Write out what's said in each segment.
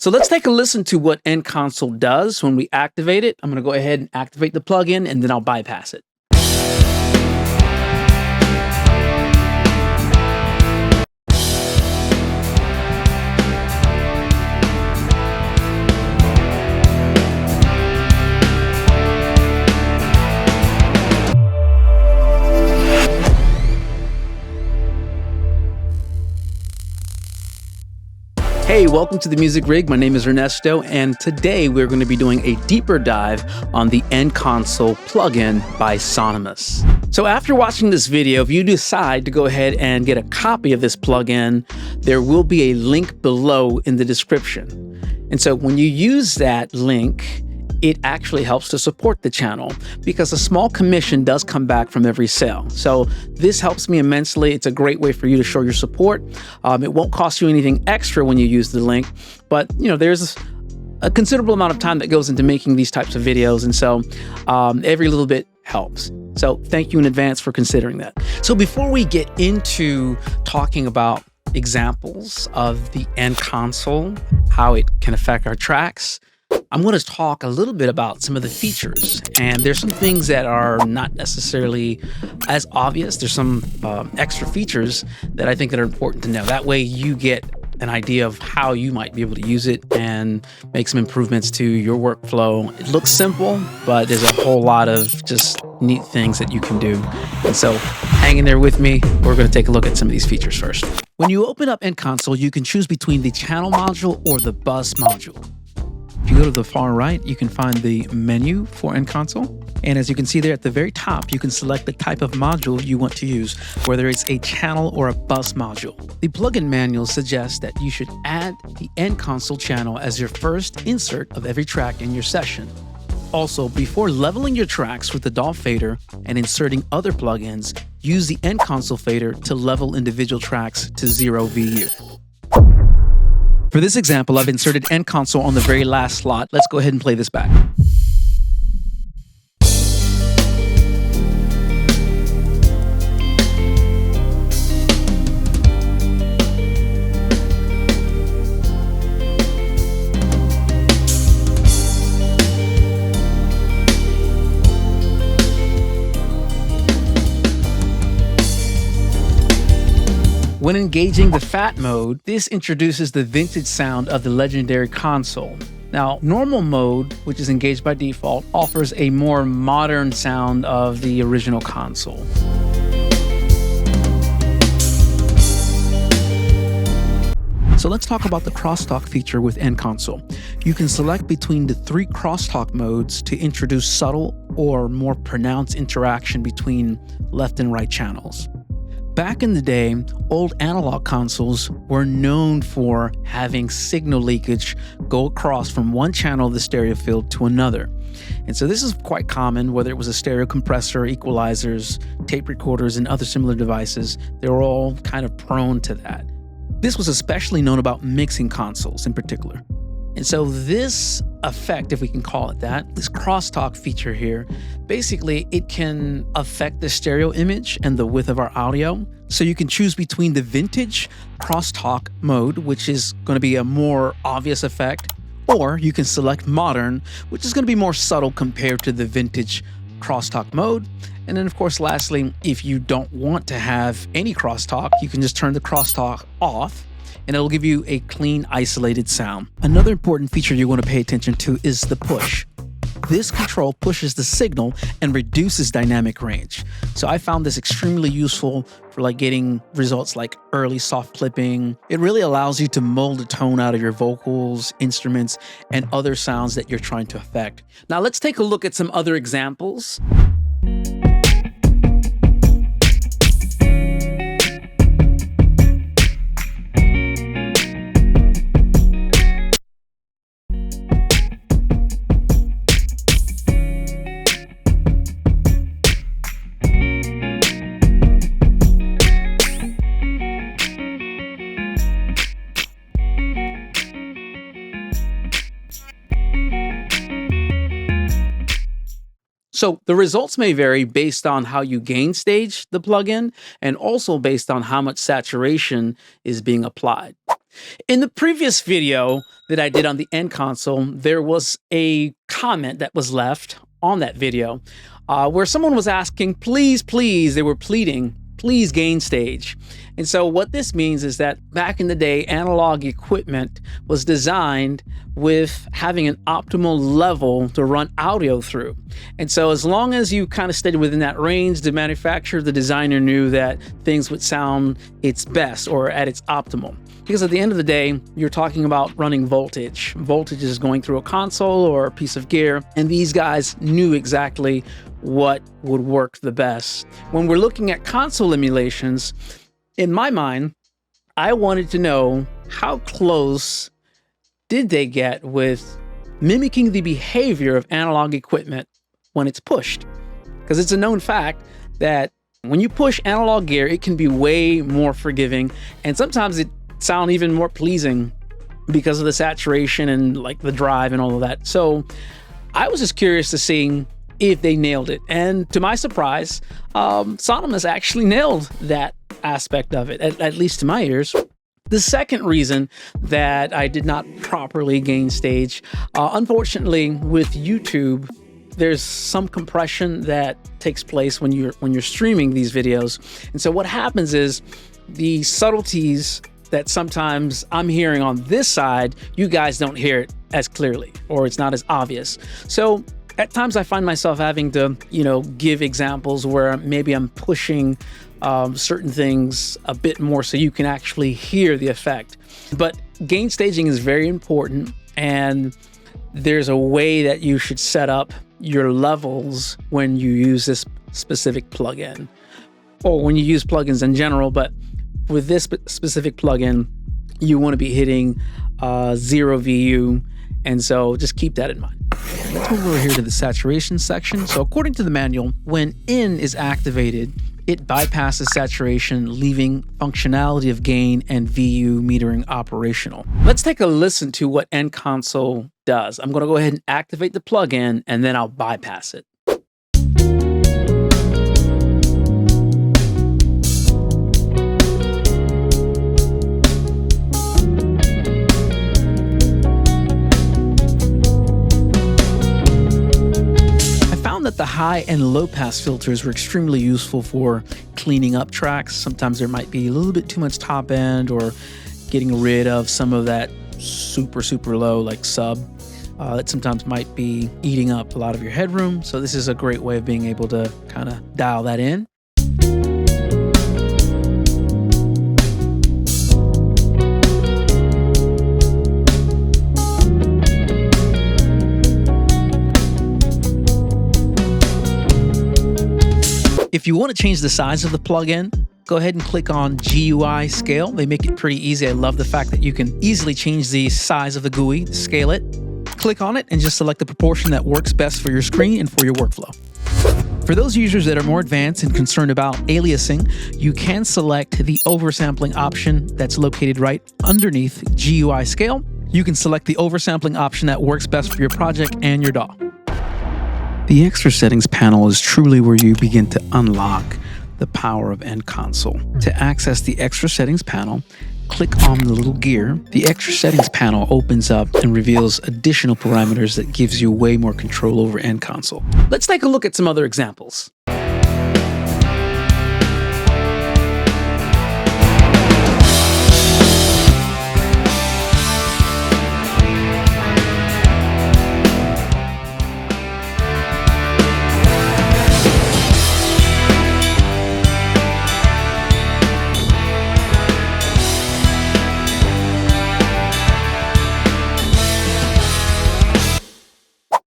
So let's take a listen to what End Console does when we activate it. I'm going to go ahead and activate the plugin, and then I'll bypass it. Hey, welcome to the Music Rig. My name is Ernesto, and today we're going to be doing a deeper dive on the End Console plugin by Sonymous. So after watching this video, if you decide to go ahead and get a copy of this plugin, there will be a link below in the description. And so when you use that link, it actually helps to support the channel because a small commission does come back from every sale. So this helps me immensely. It's a great way for you to show your support. It won't cost you anything extra when you use the link, but there's a considerable amount of time that goes into making these types of videos. And so every little bit helps. So thank you in advance for considering that. So before we get into talking about examples of the End Console, how it can affect our tracks, I'm going to talk a little bit about some of the features, and there's some things that are not necessarily as obvious. There's some extra features that I think that are important to know. That way you get an idea of how you might be able to use it and make some improvements to your workflow. It looks simple, but there's a whole lot of just neat things that you can do. And so hang in there with me. We're going to take a look at some of these features first. When you open up End Console, you can choose between the channel module or the bus module. If you go to the far right, you can find the menu for End Console. And as you can see there at the very top, you can select the type of module you want to use, whether it's a channel or a bus module. The plugin manual suggests that you should add the End Console channel as your first insert of every track in your session. Also, before leveling your tracks with the DAW fader and inserting other plugins, use the End Console fader to level individual tracks to 0 VU. For this example, I've inserted End Console on the very last slot. Let's go ahead and play this back. When engaging the Fat mode, this introduces the vintage sound of the legendary console. Now, normal mode, which is engaged by default, offers a more modern sound of the original console. So let's talk about the crosstalk feature with End Console. You can select between the 3 crosstalk modes to introduce subtle or more pronounced interaction between left and right channels. Back in the day, old analog consoles were known for having signal leakage go across from one channel of the stereo field to another. And so this is quite common, whether it was a stereo compressor, equalizers, tape recorders, and other similar devices. They were all kind of prone to that. This was especially known about mixing consoles in particular. And so this effect, if we can call it that, this crosstalk feature here, basically it can affect the stereo image and the width of our audio. So you can choose between the vintage crosstalk mode, which is going to be a more obvious effect, or you can select modern, which is going to be more subtle compared to the vintage crosstalk mode. And then of course, lastly, if you don't want to have any crosstalk, you can just turn the crosstalk off, and it'll give you a clean, isolated sound. Another important feature you want to pay attention to is the push. This control pushes the signal and reduces dynamic range. So I found this extremely useful for getting results like early soft clipping. It really allows you to mold a tone out of your vocals, instruments, and other sounds that you're trying to affect. Now let's take a look at some other examples. So the results may vary based on how you gain stage the plugin and also based on how much saturation is being applied. In the previous video that I did on the end console, there was a comment that was left on that video where someone was asking, please, they were pleading, please gain stage. And so what this means is that back in the day, analog equipment was designed with having an optimal level to run audio through. And so as long as you kind of stayed within that range, the manufacturer, the designer knew that things would sound its best or at its optimal. Because at the end of the day, you're talking about running voltage. Voltage is going through a console or a piece of gear, and these guys knew exactly what would work the best. When we're looking at console emulations, in my mind, I wanted to know how close did they get with mimicking the behavior of analog equipment when it's pushed. Because it's a known fact that when you push analog gear, it can be way more forgiving, and sometimes it sound even more pleasing because of the saturation and like the drive and all of that. So I was just curious to see if they nailed it. And to my surprise, Sonomus actually nailed that aspect of it, at least to my ears. The second reason that I did not properly gain stage, unfortunately with YouTube, there's some compression that takes place when you're streaming these videos. And so what happens is the subtleties that sometimes I'm hearing on this side, you guys don't hear it as clearly, or it's not as obvious. So at times I find myself having to, give examples where maybe I'm pushing certain things a bit more so you can actually hear the effect. But gain staging is very important, and there's a way that you should set up your levels when you use this specific plugin, or when you use plugins in general. But with this specific plugin, you want to be hitting 0 VU, and so just keep that in mind. Let's move over here to the saturation section. So according to the manual, when in is activated, it bypasses saturation, leaving functionality of gain and VU metering operational. Let's take a listen to what End Console does. I'm going to go ahead and activate the plugin, and then I'll bypass it. That the high and low pass filters were extremely useful for cleaning up tracks. Sometimes there might be a little bit too much top end, or getting rid of some of that super low like sub that sometimes might be eating up a lot of your headroom. So this is a great way of being able to kind of dial that in. If you want to change the size of the plugin, go ahead and click on GUI scale. They make it pretty easy. I love the fact that you can easily change the size of the GUI, scale it. Click on it and just select the proportion that works best for your screen and for your workflow. For those users that are more advanced and concerned about aliasing, you can select the oversampling option that's located right underneath GUI scale. You can select the oversampling option that works best for your project and your DAW. The extra settings panel is truly where you begin to unlock the power of End Console. To access the extra settings panel, click on the little gear. The extra settings panel opens up and reveals additional parameters that gives you way more control over End Console. Let's take a look at some other examples.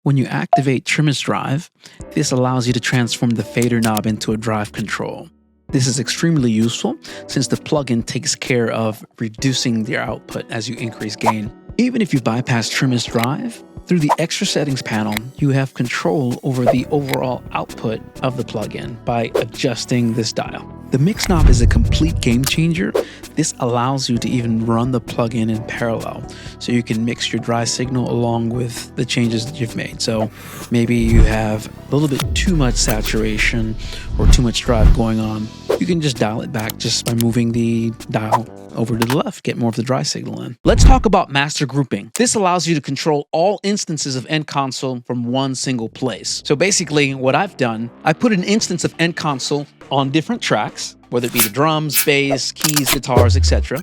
When you activate Trimmer's Drive, this allows you to transform the fader knob into a drive control. This is extremely useful since the plugin takes care of reducing the output as you increase gain. Even if you bypass Trimmer's Drive, through the extra settings panel, you have control over the overall output of the plugin by adjusting this dial. The mix knob is a complete game changer. This allows you to even run the plugin in parallel, so you can mix your dry signal along with the changes that you've made. So maybe you have a little bit too much saturation or too much drive going on. You can just dial it back just by moving the dial over to the left, get more of the dry signal in. Let's talk about master grouping. This allows you to control all instances of End Console from one single place. So basically what I've done, I put an instance of End Console on different tracks, whether it be the drums, bass, keys, guitars, etc.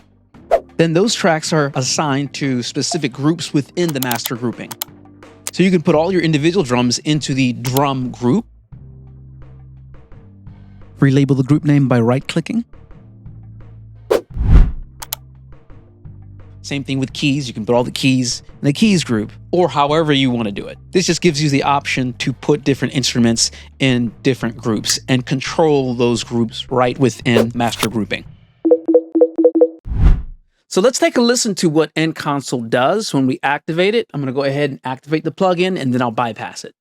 Then those tracks are assigned to specific groups within the master grouping. So you can put all your individual drums into the drum group, relabel the group name by right-clicking. Same thing with keys. You can put all the keys in the keys group, or however you want to do it. This just gives you the option to put different instruments in different groups and control those groups right within master grouping. So let's take a listen to what End Console does when we activate it. I'm going to go ahead and activate the plugin, and then I'll bypass it.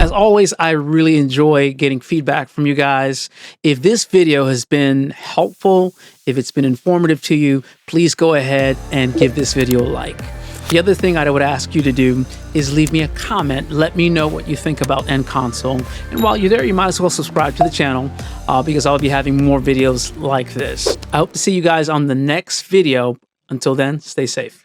As always, I really enjoy getting feedback from you guys. If this video has been helpful, if it's been informative to you, please go ahead and give this video a like. The other thing I would ask you to do is leave me a comment. Let me know what you think about End Console. And while you're there, you might as well subscribe to the channel because I'll be having more videos like this. I hope to see you guys on the next video. Until then, stay safe.